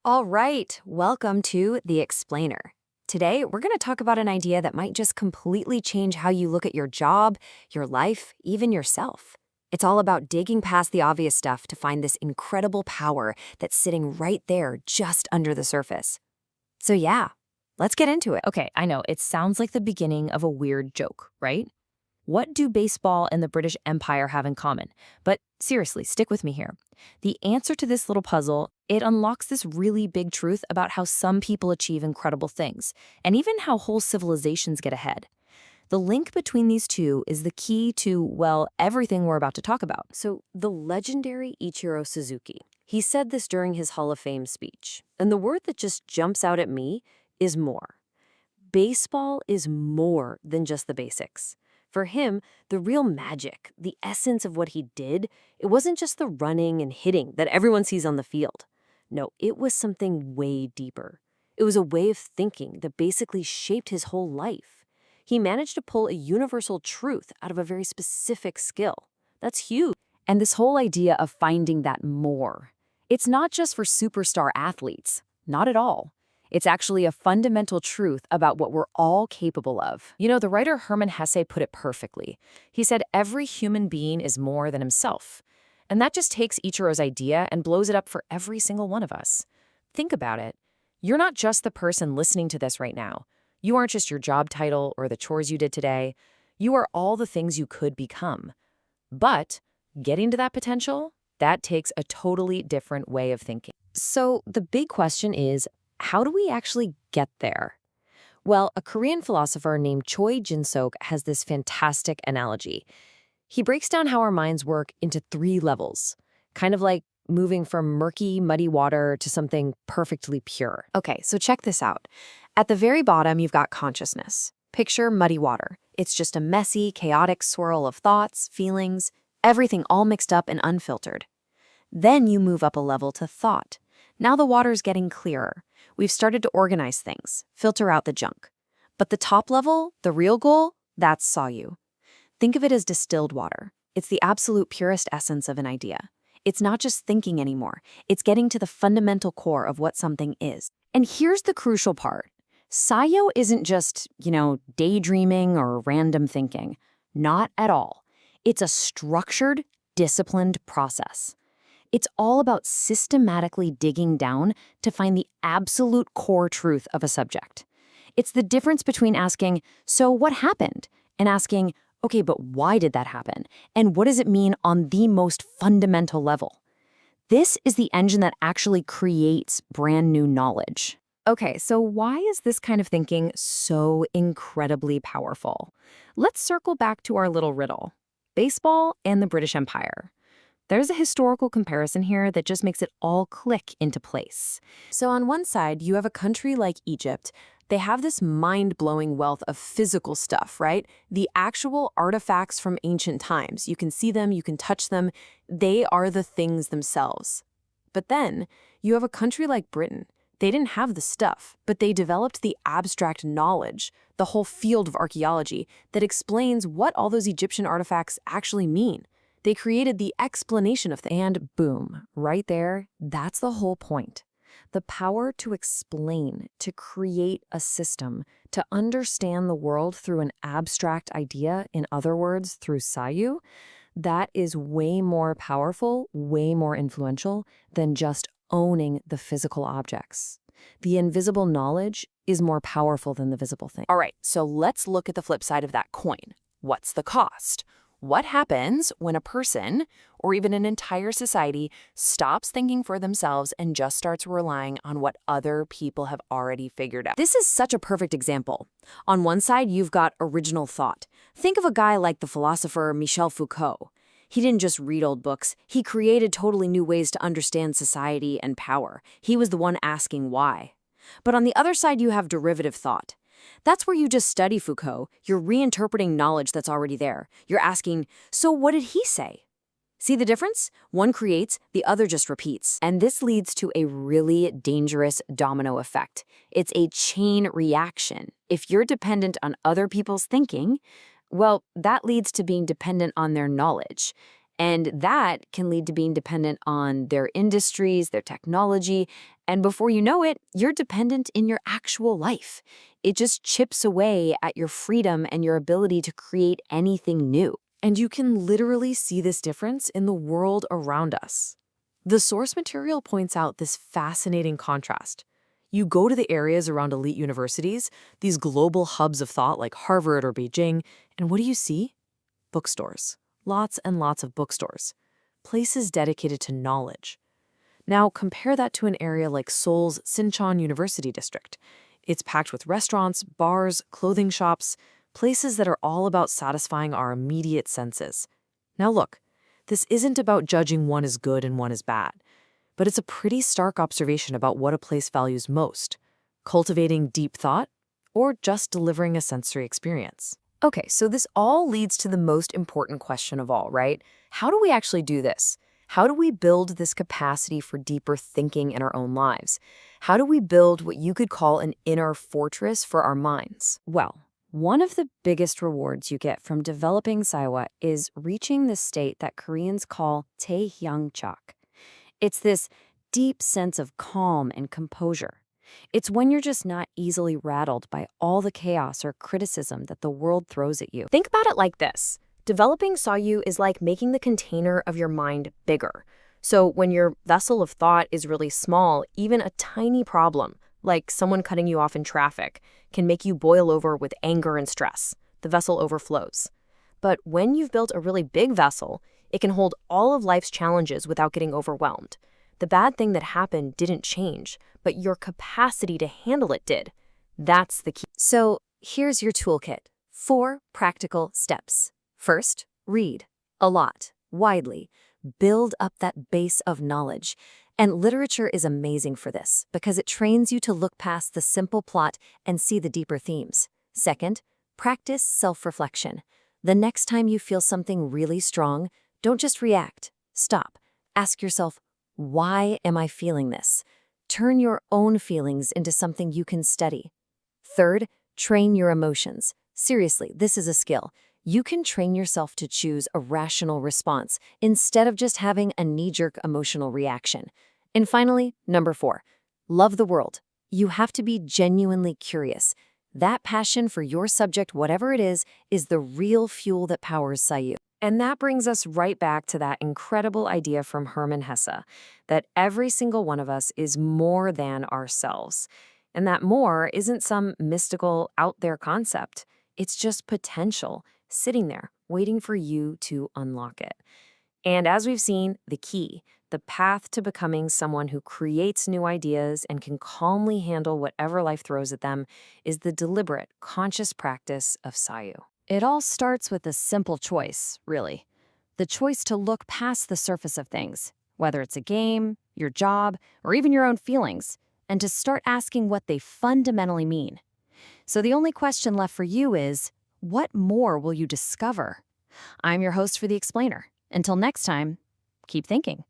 All right, welcome to The Explainer. Today, we're going to talk about an idea that might just completely change how you look at your job, your life, even yourself. It's all about digging past the obvious stuff to find this incredible power that's sitting right there just under the surface. So yeah, let's get into it. Okay, I know, it sounds like the beginning of a weird joke, right? What do baseball and the British Empire have in common? But seriously, stick with me here. The answer to this little puzzle, it unlocks this really big truth about how some people achieve incredible things, and even how whole civilizations get ahead. The link between these two is the key to, well, everything we're about to talk about. So, the legendary Ichiro Suzuki, he said this during his Hall of Fame speech, and the word that just jumps out at me is more. Baseball is more than just the basics. For him, the real magic, the essence of what he did, it wasn't just the running and hitting that everyone sees on the field. No, it was something way deeper. It was a way of thinking that basically shaped his whole life. He managed to pull a universal truth out of a very specific skill. That's huge. And this whole idea of finding that more, it's not just for superstar athletes. Not at all. It's actually a fundamental truth about what we're all capable of. You know, the writer Hermann Hesse put it perfectly. He said every human being is more than himself. And that just takes Ichiro's idea and blows it up for every single one of us. Think about it. You're not just the person listening to this right now. You aren't just your job title or the chores you did today. You are all the things you could become. But getting to that potential, that takes a totally different way of thinking. So the big question is, how do we actually get there? Well, a Korean philosopher named Choi Jin-seok has this fantastic analogy. He breaks down how our minds work into 3 levels, kind of like moving from murky, muddy water to something perfectly pure. Okay, so check this out. At the very bottom, you've got consciousness. Picture muddy water. It's just a messy, chaotic swirl of thoughts, feelings, everything all mixed up and unfiltered. Then you move up a level to thought. Now the water's getting clearer. We've started to organize things, filter out the junk. But the top level, the real goal, that's Sayu. Think of it as distilled water. It's the absolute purest essence of an idea. It's not just thinking anymore. It's getting to the fundamental core of what something is. And here's the crucial part. Sayo isn't just, daydreaming or random thinking. Not at all. It's a structured, disciplined process. It's all about systematically digging down to find the absolute core truth of a subject. It's the difference between asking, so what happened? And asking, okay, but why did that happen? And what does it mean on the most fundamental level? This is the engine that actually creates brand new knowledge. Okay, so why is this kind of thinking so incredibly powerful? Let's circle back to our little riddle. Baseball and the British Empire. There's a historical comparison here that just makes it all click into place. So on one side, you have a country like Egypt. They have this mind-blowing wealth of physical stuff, right? The actual artifacts from ancient times. You can see them, you can touch them. They are the things themselves. But then, you have a country like Britain. They didn't have the stuff, but they developed the abstract knowledge, the whole field of archaeology, that explains what all those Egyptian artifacts actually mean. They created the explanation of things. And boom, right there, that's the whole point. The power to explain, to create a system, to understand the world through an abstract idea, in other words, through Sayu, that is way more powerful, way more influential than just owning the physical objects. The invisible knowledge is more powerful than the visible thing. All right, so let's look at the flip side of that coin. What's the cost? What happens when a person, or even an entire society, stops thinking for themselves and just starts relying on what other people have already figured out? This is such a perfect example. On one side, you've got original thought. Think of a guy like the philosopher Michel Foucault. He didn't just read old books. He created totally new ways to understand society and power. He was the one asking why. But on the other side, you have derivative thought. That's where you just study Foucault. You're reinterpreting knowledge that's already there. You're asking, so what did he say? See the difference? One creates, the other just repeats. And this leads to a really dangerous domino effect. It's a chain reaction. If you're dependent on other people's thinking, well, that leads to being dependent on their knowledge. And that can lead to being dependent on their industries, their technology, and before you know it, you're dependent in your actual life. It just chips away at your freedom and your ability to create anything new. And you can literally see this difference in the world around us. The source material points out this fascinating contrast. You go to the areas around elite universities, these global hubs of thought like Harvard or Beijing, and what do you see? Bookstores. Lots and lots of bookstores. Places dedicated to knowledge. Now compare that to an area like Seoul's Sinchon University District. It's packed with restaurants, bars, clothing shops, places that are all about satisfying our immediate senses. Now look, this isn't about judging one as good and one as bad, but it's a pretty stark observation about what a place values most, cultivating deep thought or just delivering a sensory experience. Okay, so this all leads to the most important question of all, right? How do we actually do this? How do we build this capacity for deeper thinking in our own lives? How do we build what you could call an inner fortress for our minds? Well, one of the biggest rewards you get from developing Saiwa is reaching the state that Koreans call taehyangchak. It's this deep sense of calm and composure. It's when you're just not easily rattled by all the chaos or criticism that the world throws at you. Think about it like this. Developing Sayu is like making the container of your mind bigger. So when your vessel of thought is really small, even a tiny problem, like someone cutting you off in traffic, can make you boil over with anger and stress. The vessel overflows. But when you've built a really big vessel, it can hold all of life's challenges without getting overwhelmed. The bad thing that happened didn't change, but your capacity to handle it did. That's the key. So here's your toolkit. 4 practical steps. First, read a lot, widely. Build up that base of knowledge. And literature is amazing for this because it trains you to look past the simple plot and see the deeper themes. Second, practice self-reflection. The next time you feel something really strong, don't just react. Stop. Ask yourself, why am I feeling this? Turn your own feelings into something you can study. Third, train your emotions. Seriously, this is a skill. You can train yourself to choose a rational response instead of just having a knee-jerk emotional reaction. And finally, number 4, love the world. You have to be genuinely curious. That passion for your subject, whatever it is the real fuel that powers Sayu. And that brings us right back to that incredible idea from Hermann Hesse, that every single one of us is more than ourselves. And that more isn't some mystical, out-there concept. It's just potential, sitting there, waiting for you to unlock it. And as we've seen, the key, the path to becoming someone who creates new ideas and can calmly handle whatever life throws at them, is the deliberate, conscious practice of Sayu. It all starts with a simple choice, really. The choice to look past the surface of things, whether it's a game, your job, or even your own feelings, and to start asking what they fundamentally mean. So the only question left for you is, what more will you discover? I'm your host for The Explainer. Until next time, keep thinking.